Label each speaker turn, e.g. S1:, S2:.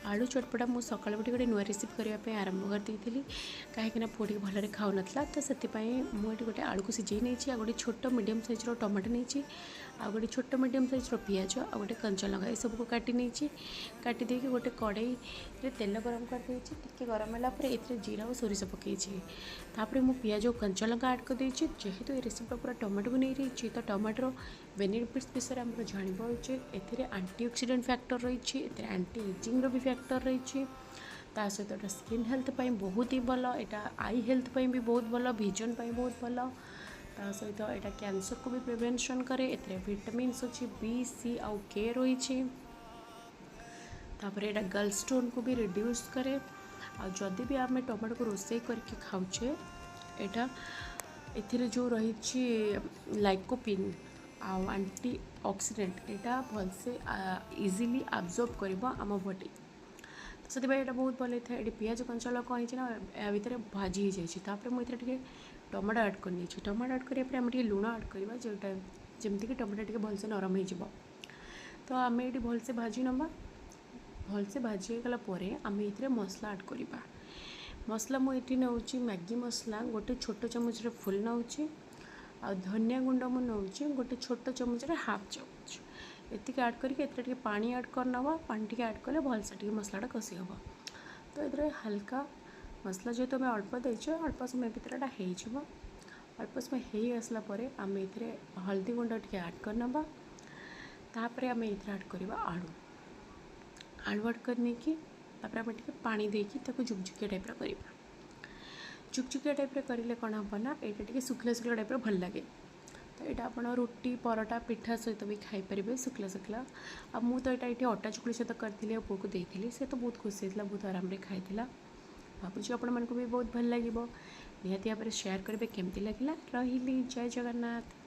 S1: आलू चटपटा मु सकाल उठी गोटे नुआ रेसिपी करने आरंभ कर देती कहीं पुड़ी भलरे खाऊ ना तो से मुझे गोटे आलू को सिझे नहीं गोटे छोट मीडियम साइज्र टमाटो नहीं आ गोटे छोट मीडियम साइज्र पिज आ गोटे कंचा लगा सबको काटी नहीं काटी देकी गोटे कड़ई तेल गरम कर टे गरम होगापर ये जीरा और सोरिष पकई मु पिज और कंचा लंका आड कर जेहेतु ये रेसिपी पूरा टमाटो को नहीं रही तो टमाटर बेनिफिट्स विषय में जानते ए आंटीऑक्सीडेंट फैक्टर रही एंटी एजिंग भी फैक्टर रही ता सहित स्किन हेल्थ बहुत ही भल यहाँ आई हेल्थ भी बहुत भल विजन बहुत भल ता सहित यहाँ कैंसर को भी प्रिवेंशन करे विटामिन्स अच्छी बी सी आउ के रही तापर यहाँ गर्ल स्टोन को भी रिड्यूस करे आदि भी आम टमाटो को रोसे करके खाऊे यहाँ ए जो रही लाइकोपिन आउ आंटी ऑक्सीडेंट यहाँ भलसे इजिली एब्जॉर्ब कर आम बॉडी तो से यहाँ बहुत भल होता है ये पिज कंचा लगा ना या भितर भाजी हो जाए मुझे टमाटो ऐड करनी टमाटो ऐड कराया आम लुण ऐड करवा जोटा जमीक टमाटो टे भलसे नरम हो तो आम ये भलसे भाजी नवा भलसे भाजी गलापर आम ये मसला ऐड करवा मसला मुझे नौ मैगी मसला गोटे छोट चमच फुल नौ आ धनिया गुंड मु नौ गोटे छोट चमच हाफ चमच ये ऐड करके पानी ऐड करनवा पानी टी ऐड कले भलसे मसलाटा कषि हम तो ये हल्का मसला जेहेतु आम अल्प देचे अल्प समय भितर हो अल्प समय हो आसला आम ये हल्दी गुंड टी ऐड करनवा तापर आम ये ऐड करवा आलू आलू ऐड करने की आम पानी देकी जुकजुकिया टाइप करवा जुकजुकिया टाइप करें कौन हम ना ये सुखला सुखला टाइप भल लगे तो यहाँ आप रुटी परोटा पिठा सहित भी खाईपर सुखला सुखला आ मु तो यहाँ ये अटा चुकड़ी सहित करी पुआ को देती से तो बहुत खुशी होता बहुत आराम से खाई भावुँ आपण भी बहुत भल लगे निहाती भाव में शेयर करेंगे केमती लगे रही जय जगन्नाथ।